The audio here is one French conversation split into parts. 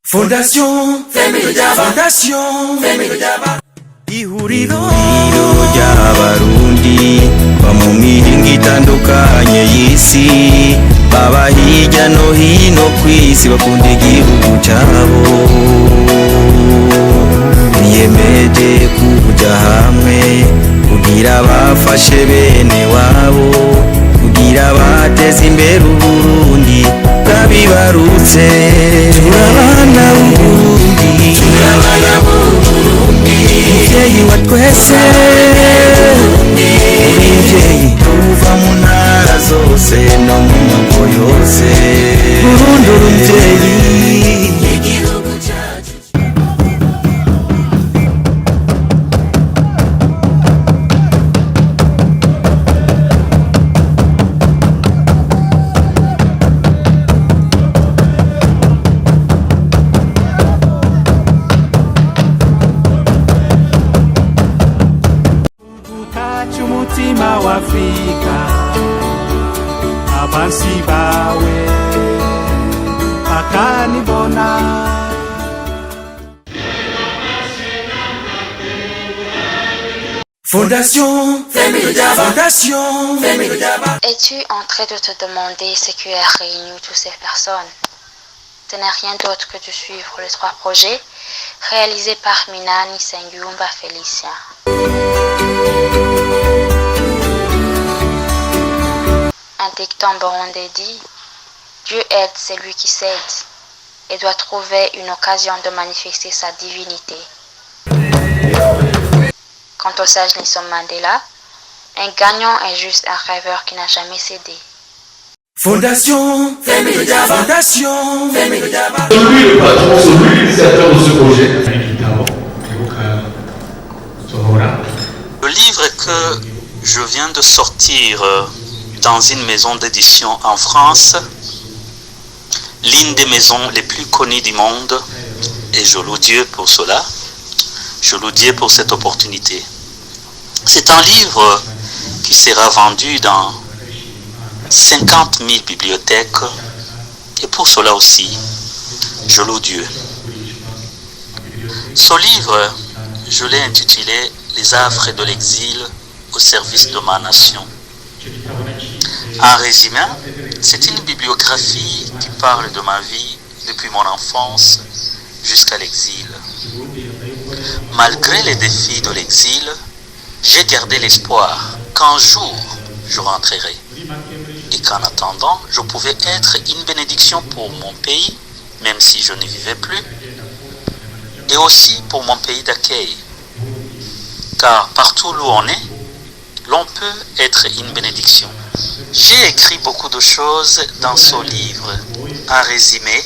Fondation ihuriro ry'abarundi ba mu mihingo itandukanye y'isi, baba hirya no hino kw'isi bakunda igihugu cyabo, biyemeje kuja hamwe kugira bafashe bene wabo, kugira bateze imbere Uburundi bwabibarutse. Turabana b'Uburundi, muvyeyi wa twese, muvyeyi tuva mu ntara zose no mu moko yose, Burundi uri muvyeyi. Umutima wa Afrika abansi bawe akanibona. Fondation. Es-tu en train de te demander ce qui a réuni toutes ces personnes? Ce n'est rien d'autre que de suivre les 3 projets réalisés par Minani Sengumba Félicien. Un dicton burundais dit: Dieu aide celui qui s'aide et doit trouver une occasion de manifester sa divinité. Quant au sage Nelson Mandela, un gagnant est juste un rêveur qui n'a jamais cédé. Fondation. C'est lui le patron, c'est lui l'initiateur de ce projet. Le livre que je viens de sortir dans une maison d'édition en France, l'une des maisons les plus connues du monde, et je loue Dieu pour cela, je loue Dieu pour cette opportunité. C'est un livre qui sera vendu dans 50 000 bibliothèques, et pour cela aussi, je loue Dieu. Ce livre, je l'ai intitulé « Les affres de l'exil au service de ma nation ». En résumé, c'est une bibliographie qui parle de ma vie depuis mon enfance jusqu'à l'exil. Malgré les défis de l'exil, j'ai gardé l'espoir qu'un jour je rentrerai et qu'en attendant, je pouvais être une bénédiction pour mon pays, même si je n'y vivais plus, et aussi pour mon pays d'accueil. Car partout où on est, l'on peut être une bénédiction. J'ai écrit beaucoup de choses dans ce livre. En résumé,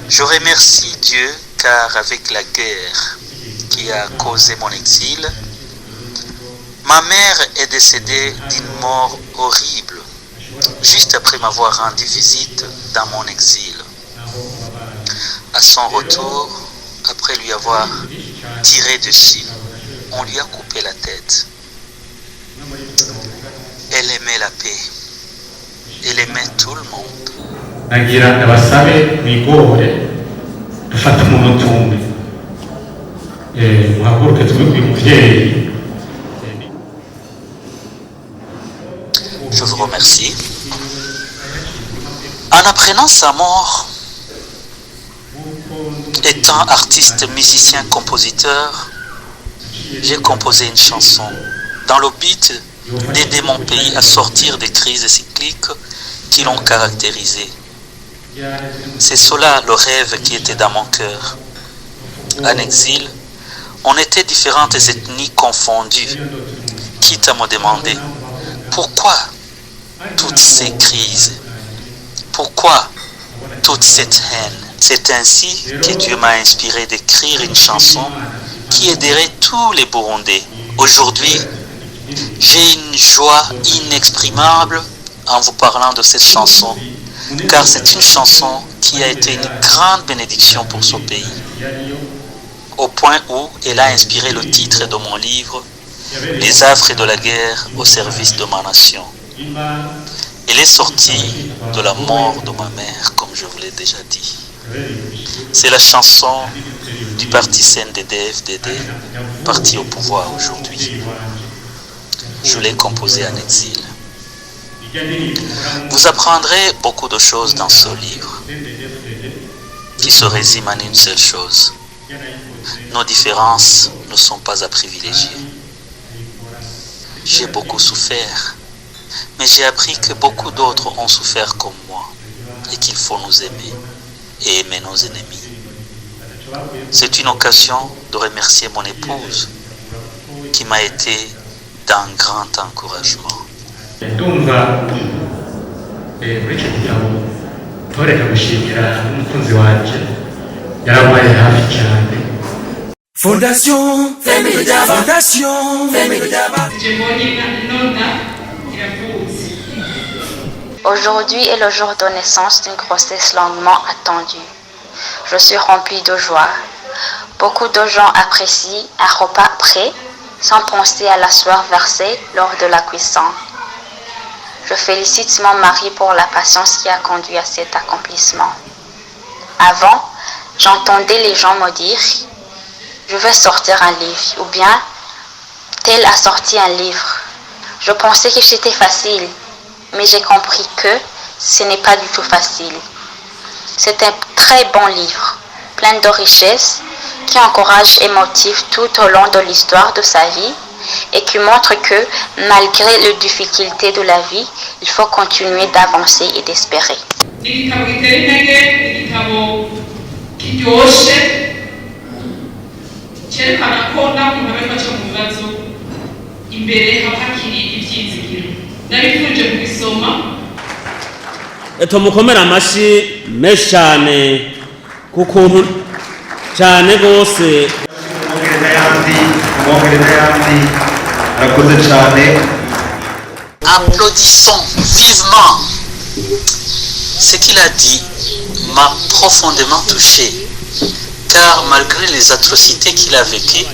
je remercie Dieu car avec la guerre qui a causé mon exil, ma mère est décédée d'une mort horrible, juste après m'avoir rendu visite dans mon exil. À son retour, après lui avoir tiré dessus, on lui a coupé la tête. Elle aimait la paix. Elle aimait tout le monde. Je vous remercie. En apprenant sa mort, étant artiste, musicien, compositeur, j'ai composé une chanson dans le but d'aider mon pays à sortir des crises cycliques qui l'ont caractérisé. C'est cela le rêve qui était dans mon cœur. En exil, on était différentes ethnies confondues, quitte à me demander pourquoi toutes ces crises, pourquoi toute cette haine. C'est ainsi que Dieu m'a inspiré d'écrire une chanson qui aiderait tous les Burundais. Aujourd'hui, j'ai une joie inexprimable en vous parlant de cette chanson, car c'est une chanson qui a été une grande bénédiction pour ce pays, au point où elle a inspiré le titre de mon livre, « Les affres de la guerre au service de ma nation ». Elle est sortie de la mort de ma mère, comme je vous l'ai déjà dit. C'est la chanson du parti CNDD-FDD, parti au pouvoir aujourd'hui. Je l'ai composée en exil. Vous apprendrez beaucoup de choses dans ce livre, qui se résument en une seule chose. Nos différences ne sont pas à privilégier. J'ai beaucoup souffert, mais j'ai appris que beaucoup d'autres ont souffert comme moi et qu'il faut nous aimer et aimer nos ennemis. C'est une occasion de remercier mon épouse qui m'a été d'un grand encouragement. ndumva muri icyo gitabo ntoreka gushimira n'umukunzi wanje yarabaye hafi cyane. Fondation Femidaba. Fondation Femidaba. Aujourd'hui est le jour de naissance d'une grossesse longuement attendue. Je suis remplie de joie. Beaucoup de gens apprécient un repas prêt sans penser à la sueur versée lors de la cuisson. Je félicite mon mari pour la patience qui a conduit à cet accomplissement. Avant, j'entendais les gens me dire « Je vais sortir un livre » ou bien « Tel a sorti un livre ». Je pensais que c'était facile, mais j'ai compris que ce n'est pas du tout facile. C'est un très bon livre, plein de richesses, qui encourage et motive tout au long de l'histoire de sa vie et qui montre que malgré les difficultés de la vie, il faut continuer d'avancer et d'espérer. tumukomera amashi menshi cyane ku kuntu cyane rwose. Applaudissons vivement. Ce qu'il a dit m'a profondément touché, car malgré les atrocités qu'il a vécues,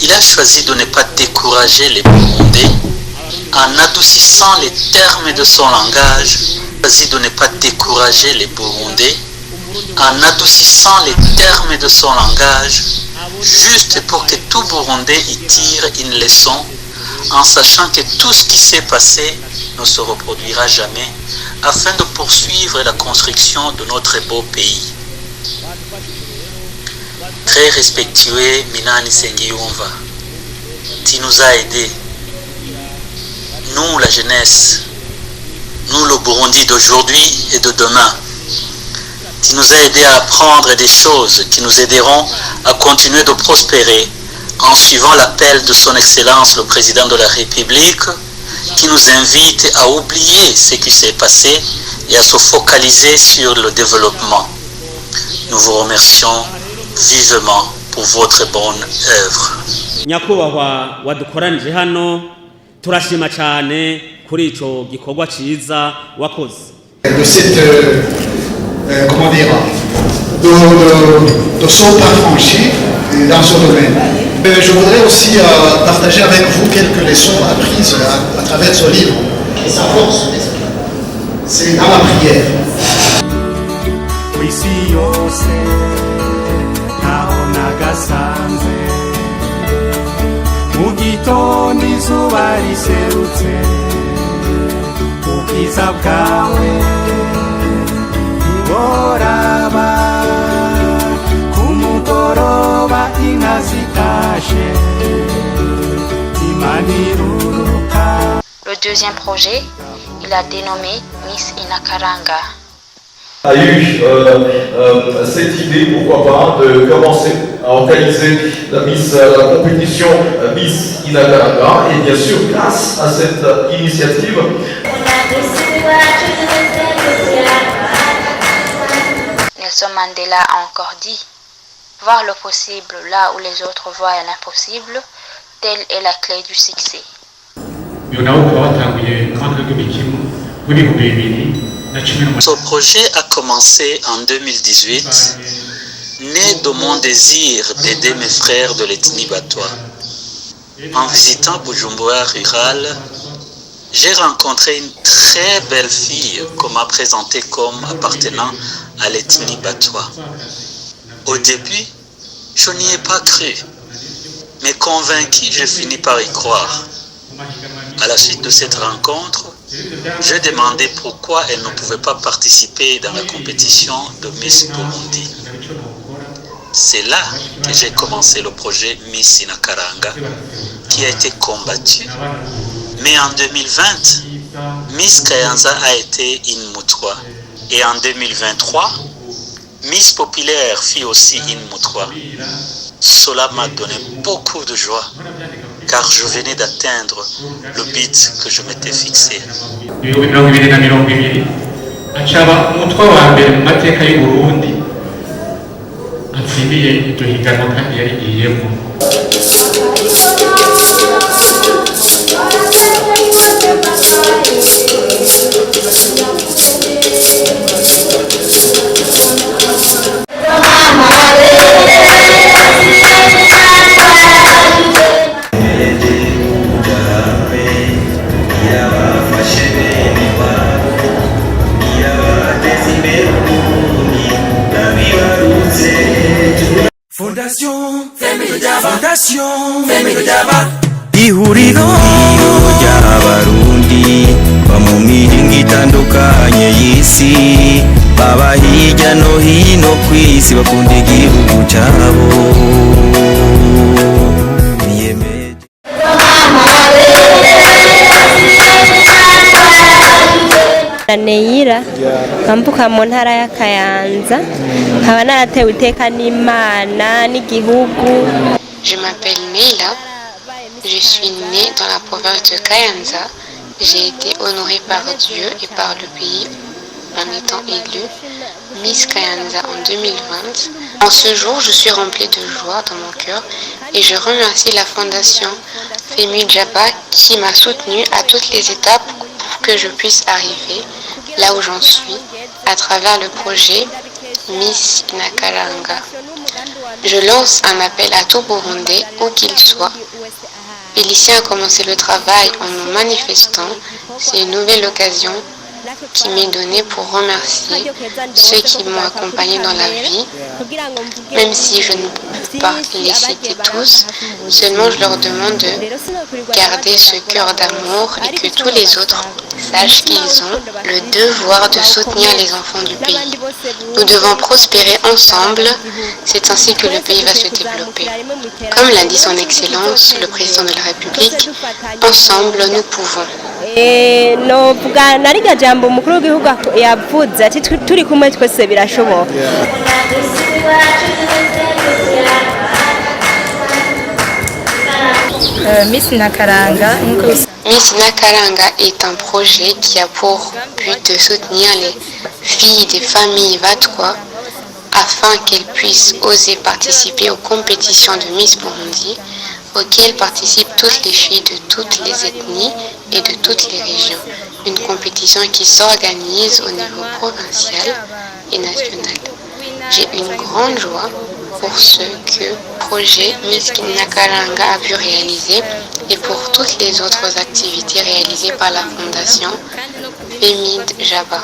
il a choisi de ne pas décourager les Burundais en adoucissant les termes de son langage. Il a choisi de ne pas décourager les Burundais en adoucissant les termes de son langage, juste pour que tout Burundais y tire une leçon, en sachant que tout ce qui s'est passé ne se reproduira jamais, afin de poursuivre la construction de notre beau pays. Très respectueux Minani Nsengiyumva, tu nous as aidés, nous la jeunesse, nous le Burundi d'aujourd'hui et de demain. Tu nous as aidés à apprendre des choses qui nous aideront à continuer de prospérer en suivant l'appel de son Excellence le Président de la République, qui nous invite à oublier ce qui s'est passé et à se focaliser sur le développement. Nous vous remercions vivement pour votre bonne œuvre. Nyakubahwa wadukoranije hano turashima cyane kuri ico gikorwa ciza wakoze. De cette comment dire, de son pas franchi dans ce domaine. Je voudrais aussi partager avec vous quelques leçons apprises à travers ce livre. Et sa force, c'est dans la prière. Le deuxième projet, il a dénommé Miss Inakaranga. A eu cette idée, pourquoi pas, de commencer à organiser la compétition Miss Inakaranga, et bien sûr, grâce à cette initiative, Nelson Mandela a encore dit « Voir le possible là où les autres voient l'impossible, telle est la clé du succès. » Ce projet a commencé en 2018, né de mon désir d'aider mes frères de l'ethnie Batwa. En visitant Bujumbura rural, j'ai rencontré une très belle fille qu'on m'a présentée comme appartenant à l'ethnie Batwa. Au début, je n'y ai pas cru, mais convaincu, j'ai fini par y croire. À la suite de cette rencontre, j'ai demandé pourquoi elle ne pouvait pas participer dans la compétition de Miss Burundi. C'est là que j'ai commencé le projet Miss Inakaranga, qui a été combattu. Mais en 2020, Miss Kayanza a été une Mutwa. Et en 2023, Miss Populaire fit aussi une Mutwa. Cela m'a donné beaucoup de joie, car je venais d'atteindre le but que je m'étais fixé. Fondation Family Jaba. Fondation Family Jaba. ihuriro ry'abarundi ba mu mihingo itandukanye y'isi baba hirya no hino ku isi bakunda igihugu cyabo. Neyira nkambuka mu ntara ya Kayanza nkaba naratewe iteka n'Imana n'igihugu. Je m'appelle Neila, je suis née dans la province de Kayanza. J'ai été honorée par Dieu et par le pays en étant élue Miss Kayanza en 2020. En ce jour, je suis remplie de joie dans mon cœur et je remercie la fondation Femi Jaba qui m'a soutenue à toutes les étapes pour que je puisse arriver là où j'en suis à travers le projet Miss Inakaranga. Je lance un appel à tout Burundais, où qu'il soit. Félicien a commencé le travail en nous manifestant. C'est une nouvelle occasion qui m'est donnée pour remercier ceux qui m'ont accompagné dans la vie. Même si je ne peux pas les citer tous, seulement je leur demande de garder ce cœur d'amour et que tous les autres sachent qu'ils ont le devoir de soutenir les enfants du pays. Nous devons prospérer ensemble, c'est ainsi que le pays va se développer. Comme l'a dit son Excellence, le Président de la République, ensemble nous pouvons. Novuga nariga jambo mukuru w'igihugu yavuze ati turi kumwe twese birashoboka. Miss Inakaranga est un projet qui a pour but de soutenir les filles des familles Batwa afin qu'elles puissent oser participer aux compétitions de Miss Burundi auxquelles participent toutes les filles de toutes les ethnies et de toutes les régions. Une compétition qui s'organise au niveau provincial et national. J'ai une grande joie pour ce que le projet Miss Inakaranga a pu réaliser et pour toutes les autres activités réalisées par la Fondation Femi Jaba.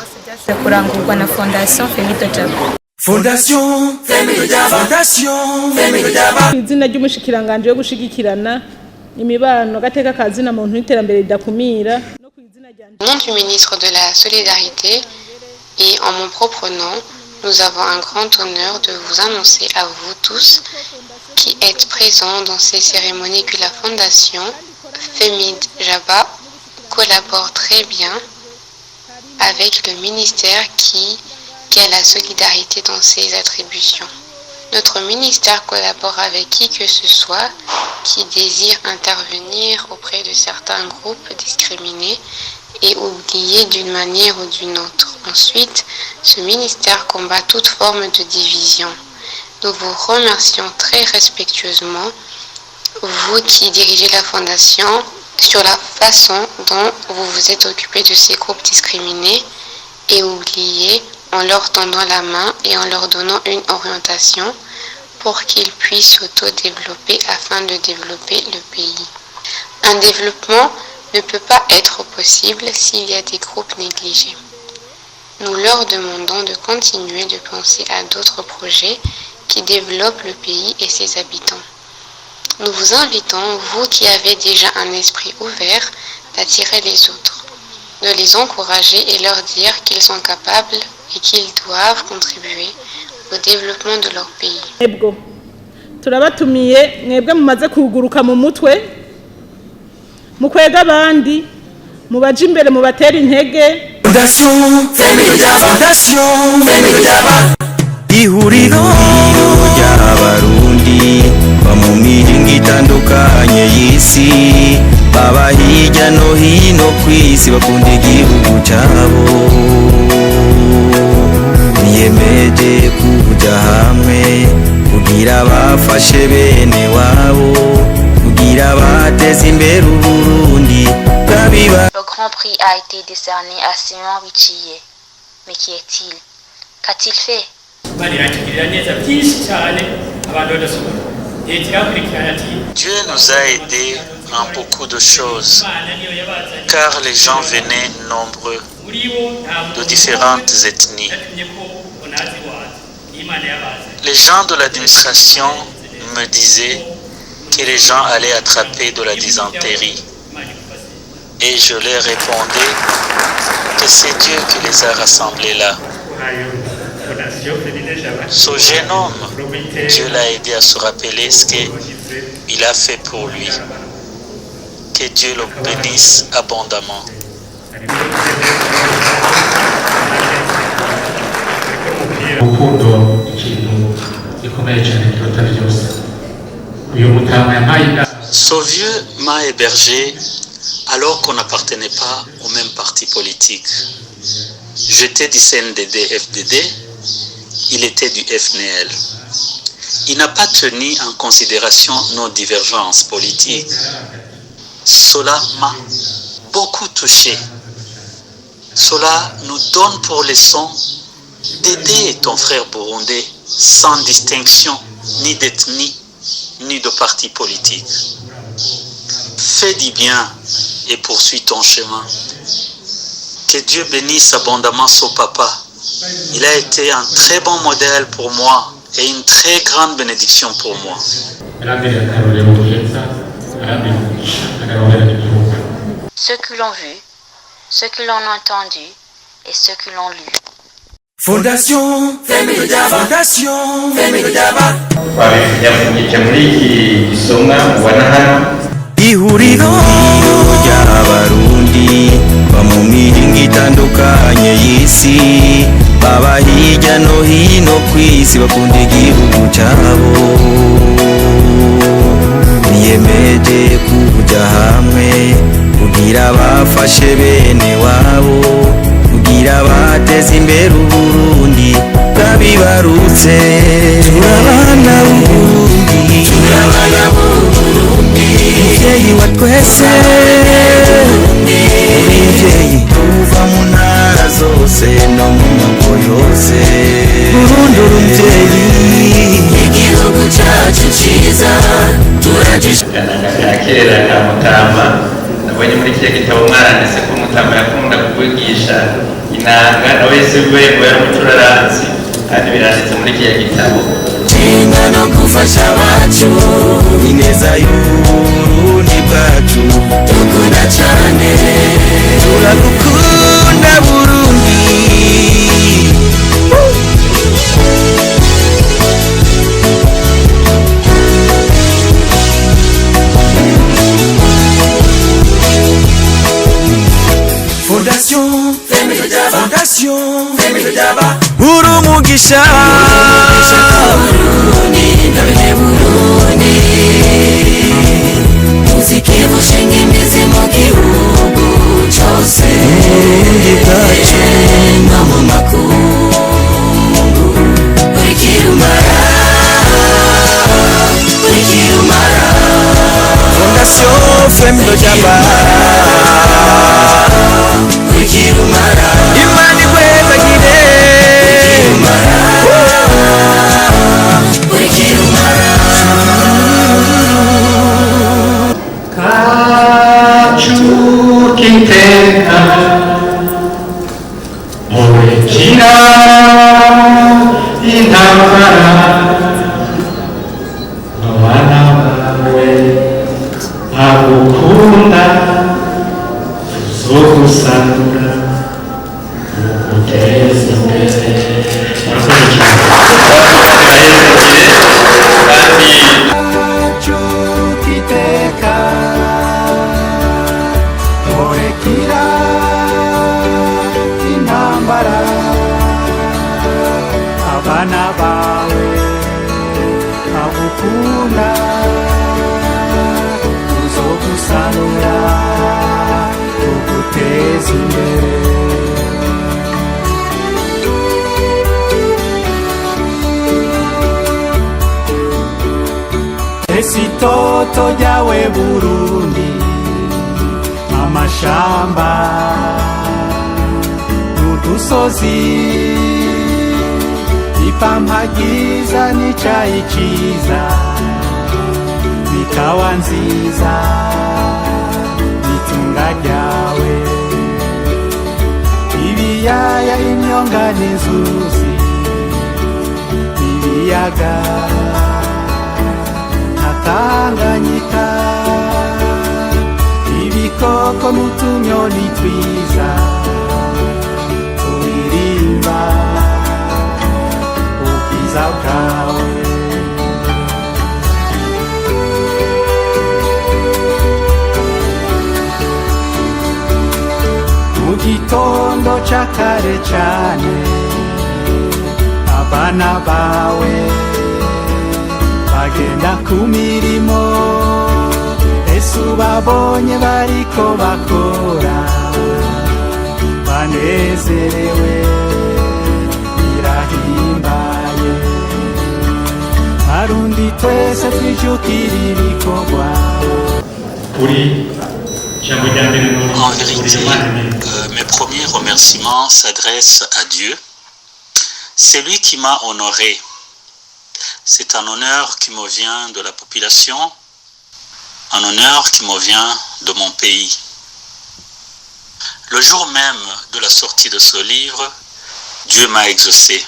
Fondation Family Jaba. Fondation Family Jaba. Izina ry'umushikiranganje yo gushigikirana imibano gateka kazina muntu n'iterambere ridakumira. Au nom du ministre de la Solidarité et en mon propre nom, nous avons un grand honneur de vous annoncer à vous tous qui êtes présents dans ces cérémonies que la Fondation Femi Jaba collabore très bien avec le ministère qui a la solidarité dans ses attributions. Notre ministère collabore avec qui que ce soit qui désire intervenir auprès de certains groupes discriminés et oubliés d'une manière ou d'une autre. Ensuite, ce ministère combat toute forme de division. Nous vous remercions très respectueusement, vous qui dirigez la Fondation, sur la façon dont vous vous êtes occupé de ces groupes discriminés et oubliés en leur tendant la main et en leur donnant une orientation pour qu'ils puissent s'auto-développer afin de développer le pays. Un développement ne peut pas être possible s'il y a des groupes négligés. Nous leur demandons de continuer de penser à d'autres projets qui développent le pays et ses habitants. Nous vous invitons, vous qui avez déjà un esprit ouvert, d'attirer les autres, de les encourager et leur dire qu'ils sont capables et qu'ils doivent contribuer au développement de leur pays. Ebwo turabatumiye mwebwe mumaze kuguruka mu mutwe mukwega abandi mubaje imbere mubatera intege. Fondation Family Daba, Fondation Family Daba. ihuriro ry'abarundi ba mu mihingo itandukanye y'isi baba hirya no hino ku isi bakunda igihugu cyabo biyemeje kuja hamwe kugira bafashe bene wabo kugira bateze imbere Uburundi bwabiba. Le Grand Prix a été décerné à Simon Wichiye. Mais qui est-il? Qu'a-t-il fait? Dieu nous a aidés en beaucoup de choses, car les gens venaient nombreux de différentes ethnies. Les gens de l'administration me disaient que les gens allaient attraper de la dysenterie. Et je leur répondais que c'est Dieu qui les a rassemblés là. Ce jeune homme, Dieu l'a aidé à se rappeler ce qu'il a fait pour lui. Que Dieu le bénisse abondamment. Ce vieux m'a hébergé alors qu'on n'appartenait pas au même parti politique. J'étais du CNDD-FDD, il était du FNL. Il n'a pas tenu en considération nos divergences politiques. Cela m'a beaucoup touché. Cela nous donne pour leçon d'aider ton frère burundais sans distinction ni d'ethnie ni de parti politique. Fais du bien et poursuis ton chemin. Que Dieu bénisse abondamment son papa. Il a été un très bon modèle pour moi et une très grande bénédiction pour moi. Ceux qui l'ont vu, ceux qui l'ont entendu et ceux qui l'ont lu. Fondation Family Daba, Fondation Family Daba. ihuriro ry'abarundi ba mu mihingo itandukanye y'isi baba hirya no hino ku isi bakunda igihugu cyabo biyemeje kuja hamwe kugira bafashe bene wabo kugira bateze imbere Uburundi bwabibarutse. Turabana b'Uburundi, turabana b'Uburundi, umuvyeyi wa twese, umuvyeyi tuva mu ntara zose no mu moko yose. Burundi uri umuvyeyi, igihugu cacu ciza kera ka Mutama. Nabonye muri kiriya gitabo mwaranditse ko Mutama yakunda kuvugisha inanga nawe wese ngo yaramucuraranzi kandi biranditse muri kiriya gitabo. Jinga no gufasha abacu ineza y'Uburundi bwacu dukunda cyane turagukunda Burundi. Fondation Family Daba, Fondation Family Daba. Urumugisha Burundi, ndabihe Burundi, uzikivu ushinga imizi mu gihugu cyose no mu makungu. Uri kirumara, uri kirumara. Fondation Family Daba, uri kirumara. Imana ikwezagire. Kacu kiteka, more kira intambara abana bawe agukunda tuzogusanura uguteza imbere. Chukiteka Torekira intambara abana bawe agukunda tuzogusanura tuguteza imbere. Esitoto ryawe Burundi amashamba n'udusozi ipampa ryiza n'icayi ciza bikawa nziza n'itunga ryawe ibiyaya imyonga n'inzuzi ibiyaga Tanganyika ibikoko n'utunyoni twiza turirimba ubwiza bwawe. Mu gitondo ca kare cane abana bawe bagenda ku mirimo ese ubabonye bariko bakora banezerewe birahimbaye. Arundi twese twijukira ibikorwa. En vérité, mes premiers remerciements s'adressent à Dieu. C'est lui qui m'a honoré. C'est un honneur qui me vient de la population, un honneur qui me vient de mon pays. Le jour même de la sortie de ce livre, Dieu m'a exaucé.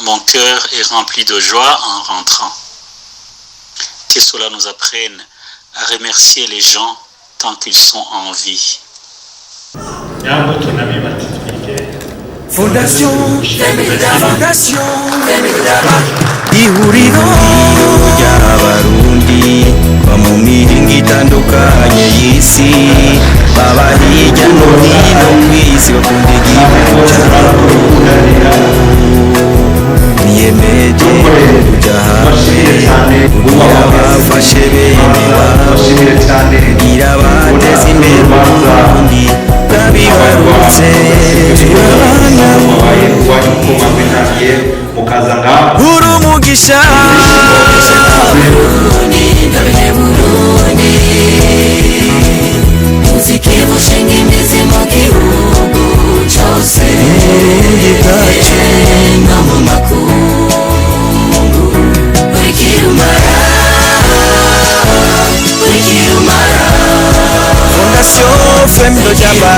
Mon cœur est rempli de joie en rentrant. Que cela nous apprenne à remercier les gens tant qu'ils sont en vie. Fondation ihuriro ry'abarundi ba mu mihingo itandukanye y'isi baba hirya no hino ku isi bakunda igihugu cyabo biyemeje kujya hamwe kugira bafashe bene wabo kugira bateze imbere uburundi bwabibarutse urumugisha uzikibushinga imizi mu gihugu cyose no mu makungu buri kirumara Fondation Femmes de Jamba